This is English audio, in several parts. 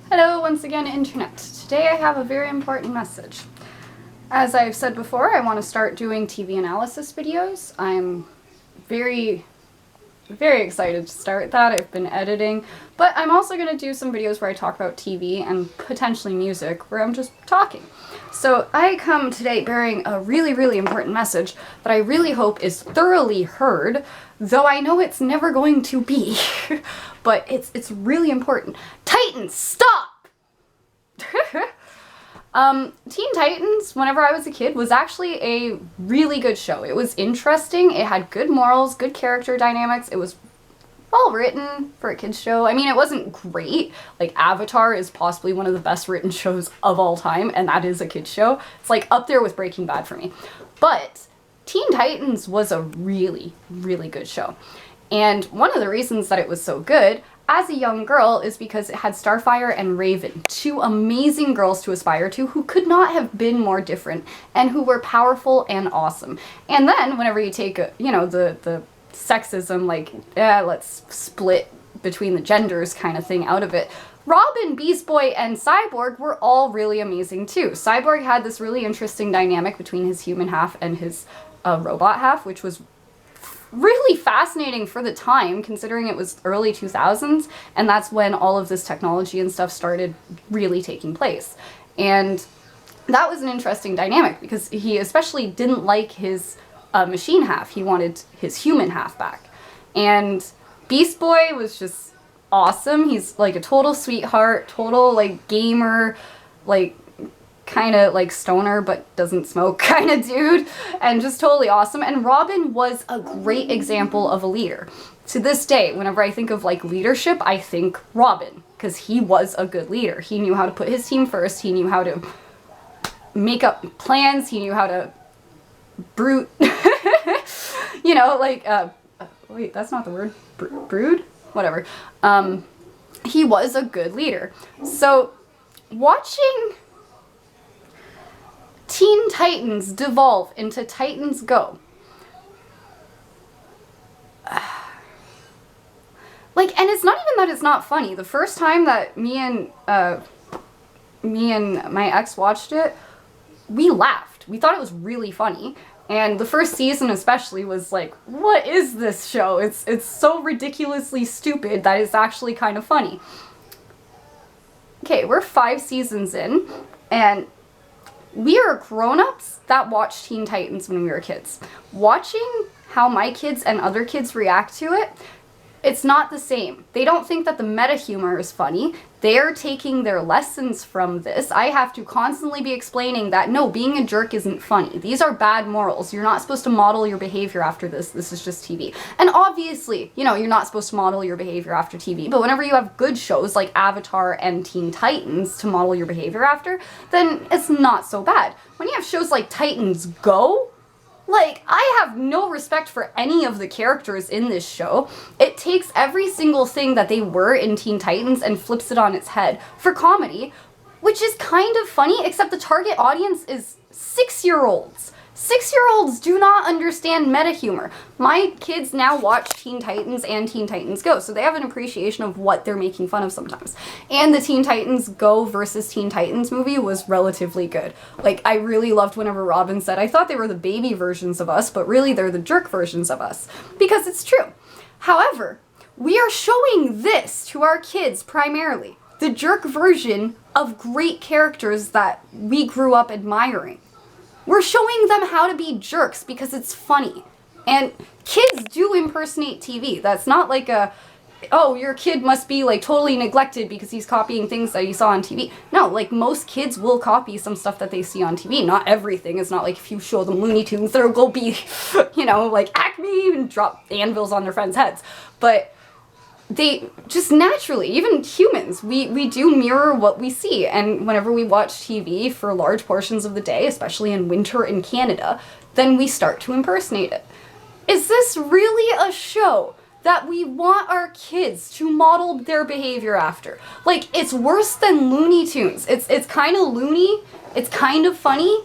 Hello once again, Internet. Today I have a very important message. As I've said before, I want to start doing TV analysis videos. I'm very excited to start that. I've been editing, but I'm also going to do some videos where I talk about TV and potentially music, where I'm just talking. So I come today bearing a really important message that I really hope is thoroughly heard, though I know it's never going to be, but it's really important. Titans, stop! Teen Titans, whenever I was a kid, was actually a really good show. It was interesting, it had good morals, good character dynamics, it was well written for a kid's show. I mean, it wasn't great. Like, Avatar is possibly one of the best written shows of all time, and that is a kid's show. It's like up there with Breaking Bad for me. But Teen Titans was a really good show. And one of the reasons that it was so good as a young girl is because it had Starfire and Raven, two amazing girls to aspire to who could not have been more different and who were powerful and awesome. And then whenever you take, the sexism, like, let's split between the genders kind of thing out of it, Robin, Beast Boy, and Cyborg were all really amazing too. Cyborg had this really interesting dynamic between his human half and his robot half, which was really fascinating for the time, considering it was early 2000s, and that's when all of this technology and stuff started really taking place. And that was an interesting dynamic, because he especially didn't like his machine half. He wanted his human half back. And Beast Boy was just awesome. He's like a total sweetheart, total like gamer, like kind of like stoner but doesn't smoke kind of dude, and just totally awesome. And Robin was a great example of a leader. To this day, whenever I think of like leadership, I think Robin, because he was a good leader. He knew how to put his team first, he knew how to make up plans, he knew how to brute wait, that's not the word, brood? Whatever. He was a good leader. So watching Teen Titans devolve into Titans Go, like, and it's not even that it's not funny. The first time that me and my ex watched it, we laughed. We thought it was really funny. And the first season especially was like, what is this show? It's so ridiculously stupid that it's actually kind of funny. Okay, we're 5 seasons in, and we are grown-ups that watched Teen Titans when we were kids. Watching how my kids and other kids react to it, it's not the same. They don't think that the meta humor is funny. They're taking their lessons from this. I have to constantly be explaining that, no, being a jerk isn't funny. These are bad morals. You're not supposed to model your behavior after this. This is just TV. And obviously, you're not supposed to model your behavior after TV. But whenever you have good shows like Avatar and Teen Titans to model your behavior after, then it's not so bad. When you have shows like Titans Go, like, I have no respect for any of the characters in this show. It takes every single thing that they were in Teen Titans and flips it on its head for comedy, which is kind of funny, except the target audience is 6-year-olds. 6-year-olds do not understand meta humor. My kids now watch Teen Titans and Teen Titans Go, so they have an appreciation of what they're making fun of sometimes. And the Teen Titans Go versus Teen Titans movie was relatively good. Like, I really loved whenever Robin said, I thought they were the baby versions of us, but really they're the jerk versions of us. Because it's true. However, we are showing this to our kids primarily. The jerk version of great characters that we grew up admiring. We're showing them how to be jerks because it's funny. And kids do impersonate TV. That's not like oh, your kid must be like totally neglected because he's copying things that he saw on TV. No, like, most kids will copy some stuff that they see on TV. Not everything. It's not like if you show them Looney Tunes, there will be, like Acme and drop anvils on their friends' heads. But they just naturally, even humans, we do mirror what we see. And whenever we watch TV for large portions of the day, especially in winter in Canada, then we start to impersonate it. Is this really a show that we want our kids to model their behavior after? Like, it's worse than Looney Tunes. It's kind of loony, it's kind of funny,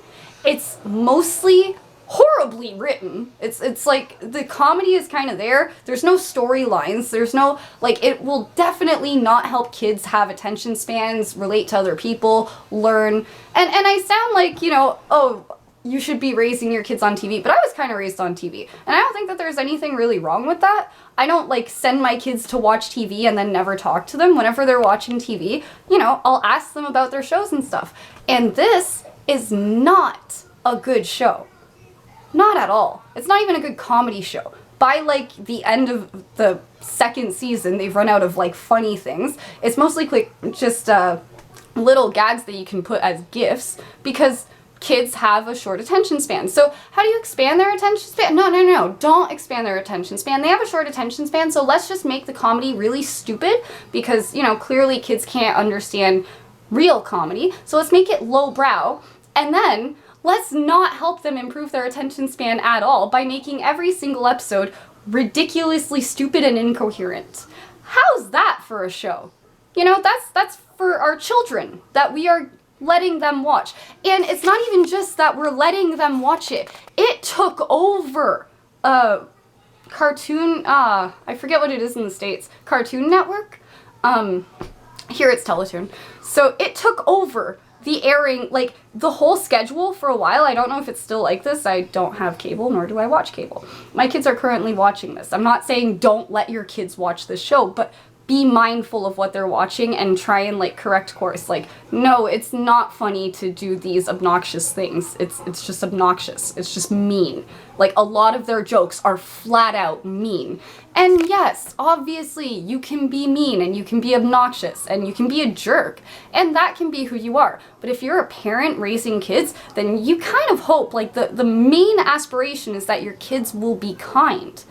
it's mostly horribly written. It's like the comedy is kind of there. There's no storylines. There's no, like, it will definitely not help kids have attention spans, relate to other people, learn. And I sound like, you know, oh, you should be raising your kids on TV, but I was kind of raised on TV. And I don't think that there's anything really wrong with that. I don't, like, send my kids to watch TV and then never talk to them. Whenever they're watching TV, you know, I'll ask them about their shows and stuff. And this is not a good show. Not at all. It's not even a good comedy show. By, like, the end of the second season, they've run out of, like, funny things. It's mostly quick, just little gags that you can put as GIFs, because kids have a short attention span. So how do you expand their attention span? No. Don't expand their attention span. They have a short attention span, so let's just make the comedy really stupid, because, you know, clearly kids can't understand real comedy. So let's make it lowbrow, and then let's not help them improve their attention span at all by making every single episode ridiculously stupid and incoherent. How's that for a show? You know, that's for our children that we are letting them watch. And it's not even just that we're letting them watch it. It took over cartoon, I forget what it is in the States, Cartoon Network? Here it's Teletoon. So it took over the airing, like, the whole schedule for a while. I don't know if it's still like this. I don't have cable, nor do I watch cable. My kids are currently watching this. I'm not saying don't let your kids watch this show, but be mindful of what they're watching and try and, like, correct course. Like, no, it's not funny to do these obnoxious things. It's just obnoxious. It's just mean. Like, a lot of their jokes are flat out mean. And yes, obviously, you can be mean and you can be obnoxious and you can be a jerk, and that can be who you are. But if you're a parent raising kids, then you kind of hope, like, the main aspiration is that your kids will be kind.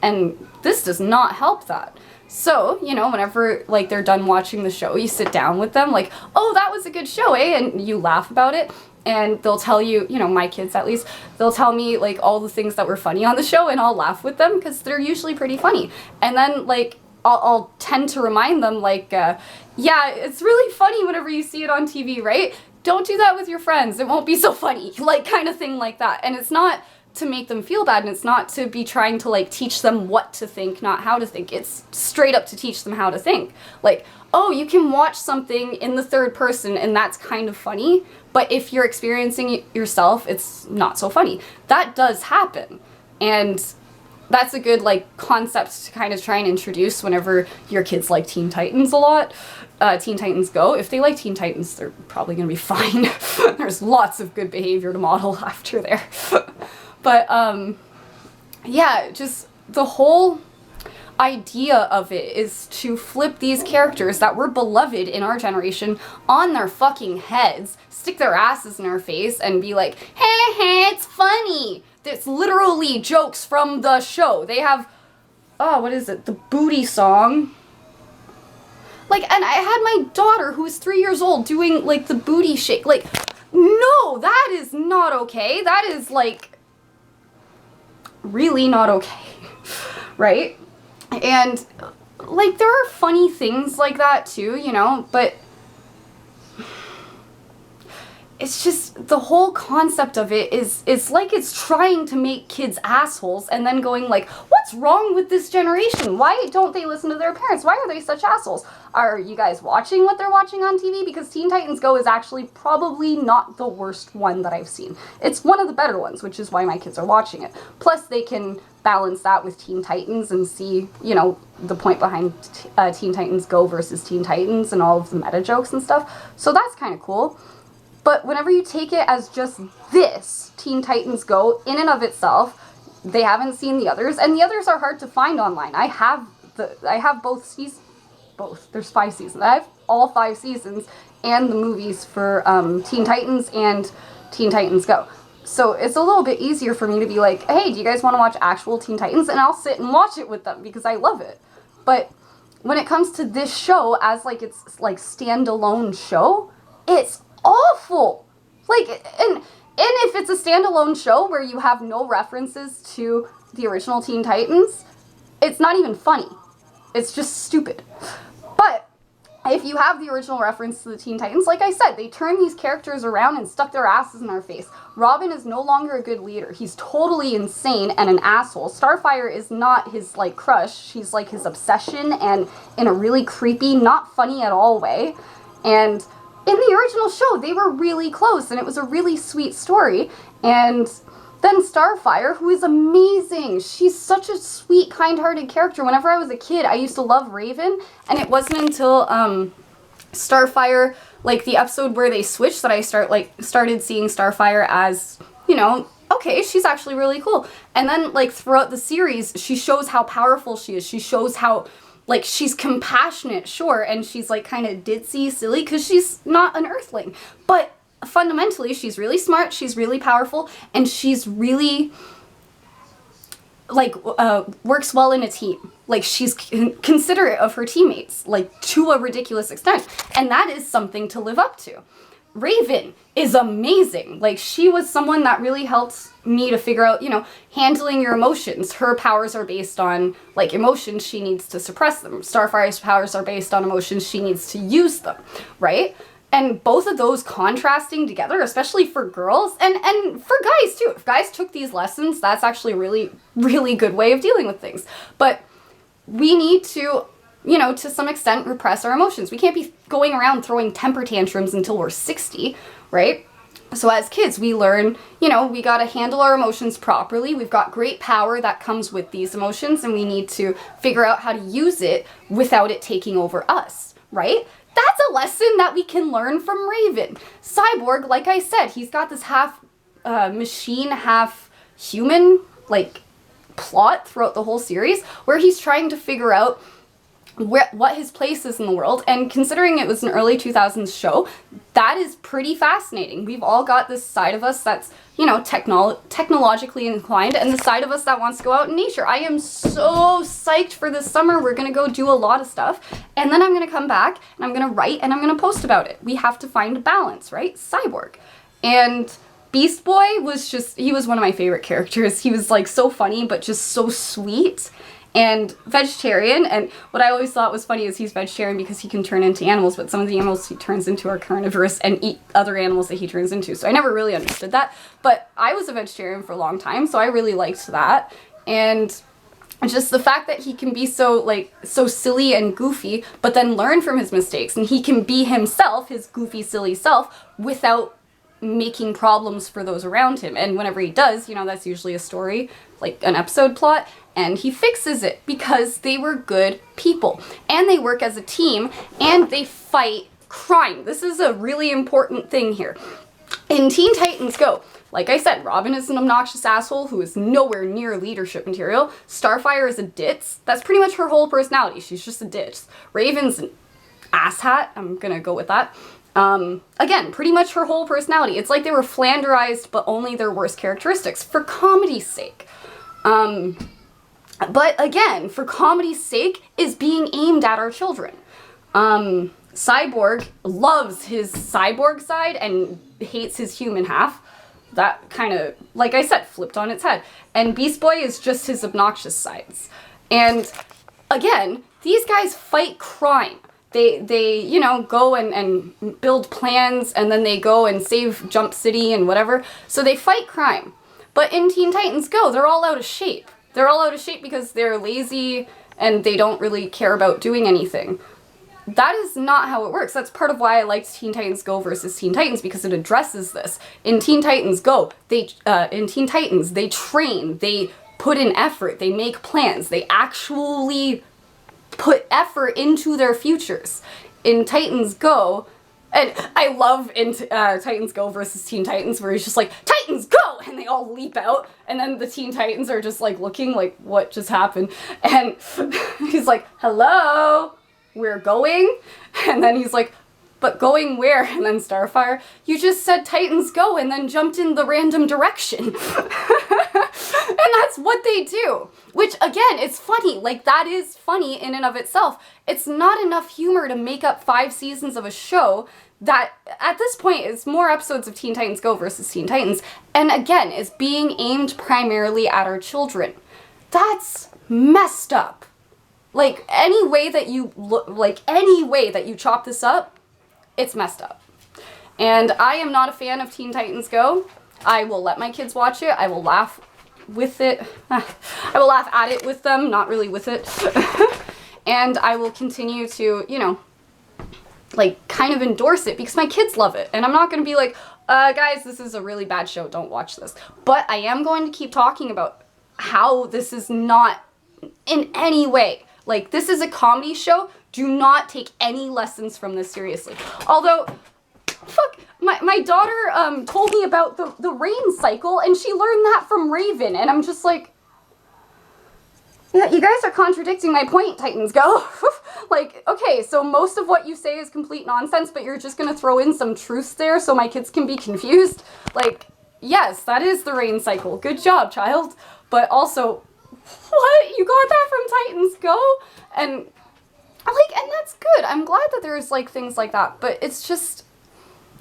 And this does not help that. So, you know, whenever, like, they're done watching the show, you sit down with them, like, oh, that was a good show, eh? And you laugh about it, and they'll tell you, you know, my kids at least, they'll tell me, like, all the things that were funny on the show, and I'll laugh with them, because they're usually pretty funny. And then, like, I'll tend to remind them, like, yeah, it's really funny whenever you see it on TV, right? Don't do that with your friends. It won't be so funny, like, kind of thing like that. And it's not to make them feel bad, and it's not to be trying to, like, teach them what to think, not how to think. It's straight up to teach them how to think. Like, oh, you can watch something in the third person and that's kind of funny, but if you're experiencing it yourself, it's not so funny. That does happen. And that's a good, like, concept to kind of try and introduce whenever your kids like Teen Titans a lot. Teen Titans Go. If they like Teen Titans, they're probably gonna be fine. There's lots of good behavior to model after there. But, yeah, just the whole idea of it is to flip these characters that were beloved in our generation on their fucking heads, stick their asses in our face, and be like, hey, it's funny. It's literally jokes from the show. They have, oh, what is it? The booty song. Like, and I had my daughter, who was 3 years old, doing, like, the booty shake. Like, no, that is not okay. That is, like, really not okay, right? And, like, there are funny things like that too, you know, but it's just, the whole concept of it is like it's trying to make kids assholes and then going like, what's wrong with this generation? Why don't they listen to their parents? Why are they such assholes? Are you guys watching what they're watching on TV? Because Teen Titans Go is actually probably not the worst one that I've seen. It's one of the better ones, which is why my kids are watching it. Plus, they can balance that with Teen Titans and see, you know, the point behind Teen Titans Go versus Teen Titans and all of the meta jokes and stuff. So that's kind of cool. But whenever you take it as just this, Teen Titans Go, in and of itself, they haven't seen the others, and the others are hard to find online. I have both seasons. There's 5 seasons. I have all 5 seasons and the movies for Teen Titans and Teen Titans Go. So it's a little bit easier for me to be like, hey, do you guys want to watch actual Teen Titans? And I'll sit and watch it with them because I love it. But when it comes to this show as like it's like standalone show, it's awful. Like, and if it's a standalone show where you have no references to the original Teen Titans, it's not even funny. It's just stupid. But if you have the original reference to the Teen Titans, like I said, they turned these characters around and stuck their asses in our face. Robin is no longer a good leader. He's totally insane and an asshole. Starfire is not his, like, crush. She's, like, his obsession, and in a really creepy, not funny at all way. And in the original show, they were really close, and it was a really sweet story. And then Starfire, who is amazing. She's such a sweet, kind-hearted character. Whenever I was a kid, I used to love Raven, and it wasn't until Starfire, like the episode where they switched, that I started seeing Starfire as, you know, okay, she's actually really cool. And then, like, throughout the series, she shows how powerful she is. She shows how, like, she's compassionate, sure, and she's, like, kind of ditzy, silly, because she's not an Earthling. But fundamentally, she's really smart, she's really powerful, and she's really, like, works well in a team. Like, she's considerate of her teammates, like, to a ridiculous extent. And that is something to live up to. Raven is amazing. Like, she was someone that really helped me to figure out, you know, handling your emotions. Her powers are based on, like, emotions, she needs to suppress them. Starfire's powers are based on emotions, she needs to use them, right? And both of those contrasting together, especially for girls, and for guys too. If guys took these lessons, that's actually a really, really good way of dealing with things. But we need to, you know, to some extent, repress our emotions. We can't be going around throwing temper tantrums until we're 60, right? So as kids, we learn, you know, we gotta handle our emotions properly. We've got great power that comes with these emotions, and we need to figure out how to use it without it taking over us, right? That's a lesson that we can learn from Raven. Cyborg, like I said, he's got this half machine, half human, like, plot throughout the whole series, where he's trying to figure out what his place is in the world, and considering it was an early 2000s show, that is pretty fascinating. We've all got this side of us that's, you know, technologically inclined, and the side of us that wants to go out in nature. I am so psyched for this summer. We're gonna go do a lot of stuff, and then I'm gonna come back, and I'm gonna write, and I'm gonna post about it. We have to find a balance, right? Cyborg. And Beast Boy was just, he was one of my favorite characters. He was, like, so funny, but just so sweet. And vegetarian, and what I always thought was funny is he's vegetarian because he can turn into animals, but some of the animals he turns into are carnivorous and eat other animals that he turns into, so I never really understood that. But I was a vegetarian for a long time, so I really liked that. And just the fact that he can be so, like, so silly and goofy, but then learn from his mistakes, and he can be himself, his goofy, silly self, without making problems for those around him. And whenever he does, you know, that's usually a story, like an episode plot, and he fixes it because they were good people, and they work as a team, and they fight crime. This is a really important thing here. In Teen Titans Go, like I said, Robin is an obnoxious asshole who is nowhere near leadership material. Starfire is a ditz. That's pretty much her whole personality. She's just a ditz. Raven's an asshat. I'm gonna go with that. Again, pretty much her whole personality. It's like they were flanderized, but only their worst characteristics, for comedy's sake. But again, for comedy's sake, is being aimed at our children. Cyborg loves his cyborg side and hates his human half. That kind of, like I said, flipped on its head. And Beast Boy is just his obnoxious sides. And again, these guys fight crime. They you know, go and build plans, and then they go and save Jump City and whatever. So they fight crime. But in Teen Titans Go, they're all out of shape. They're all out of shape because they're lazy and they don't really care about doing anything. That is not how it works. That's part of why I liked Teen Titans Go versus Teen Titans, because it addresses this. In Teen Titans Go, in Teen Titans, they train, they put in effort, they make plans, they actually put effort into their futures. In Titans Go, and I love in Titans Go versus Teen Titans, where he's just like, Titans Go! And they all leap out, and then the Teen Titans are just like looking like, what just happened? And he's like, hello? We're going? And then he's like, but going where? And then Starfire, you just said Titans Go and then jumped in the random direction. And that's what they do. Which, again, it's funny. Like, that is funny in and of itself. It's not enough humor to make up 5 seasons of a show that, at this point, is more episodes of Teen Titans Go versus Teen Titans. And again, is being aimed primarily at our children. That's messed up. Like, any way that you look, like, any way that you chop this up, it's messed up. And I am not a fan of Teen Titans Go. I will let my kids watch it. I will laugh with it. I will laugh at it with them, not really with it. And I will continue to, you know, like, kind of endorse it because my kids love it. And I'm not going to be like, guys, this is a really bad show, don't watch this. But I am going to keep talking about how this is not in any way. Like, this is a comedy show. Do not take any lessons from this seriously. Although, fuck, my daughter told me about the rain cycle, and she learned that from Raven, and I'm just like, yeah, you guys are contradicting my point, Titans Go. Like, okay, so most of what you say is complete nonsense, but you're just gonna throw in some truths there so my kids can be confused? Like, yes, that is the rain cycle. Good job, child. But also, what? You got that from Titans Go? And, like, and that's good. I'm glad that there's, like, things like that. But it's just,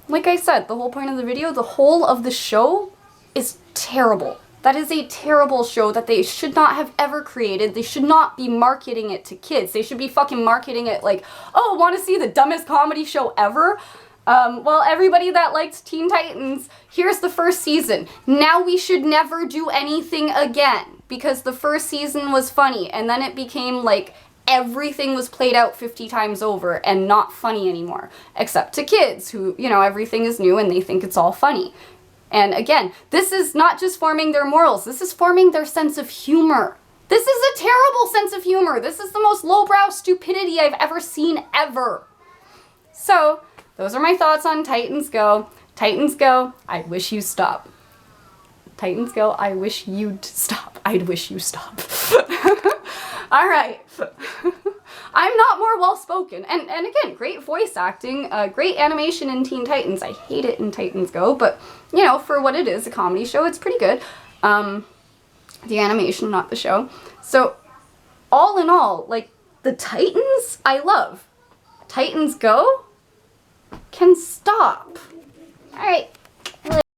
like I said, the whole point of the video, the whole of the show is terrible. That is a terrible show that they should not have ever created. They should not be marketing it to kids. They should be fucking marketing it like, oh, want to see the dumbest comedy show ever? Well, everybody that liked Teen Titans, here's the first season. Now we should never do anything again because the first season was funny and then it became like everything was played out 50 times over and not funny anymore. Except to kids who, you know, everything is new and they think it's all funny. And again, this is not just forming their morals, this is forming their sense of humor. This is a terrible sense of humor. This is the most lowbrow stupidity I've ever seen ever. So, those are my thoughts on Titans Go. Titans Go, I wish you stop. Titans Go, I wish you'd stop. I'd wish you stop. Alright. I'm not more well-spoken. And again, great voice acting, great animation in Teen Titans. I hate it in Titans Go, but, you know, for what it is, a comedy show, it's pretty good. The animation, not the show. So, all in all, like, the Titans, I love. Titans Go can stop. Alright.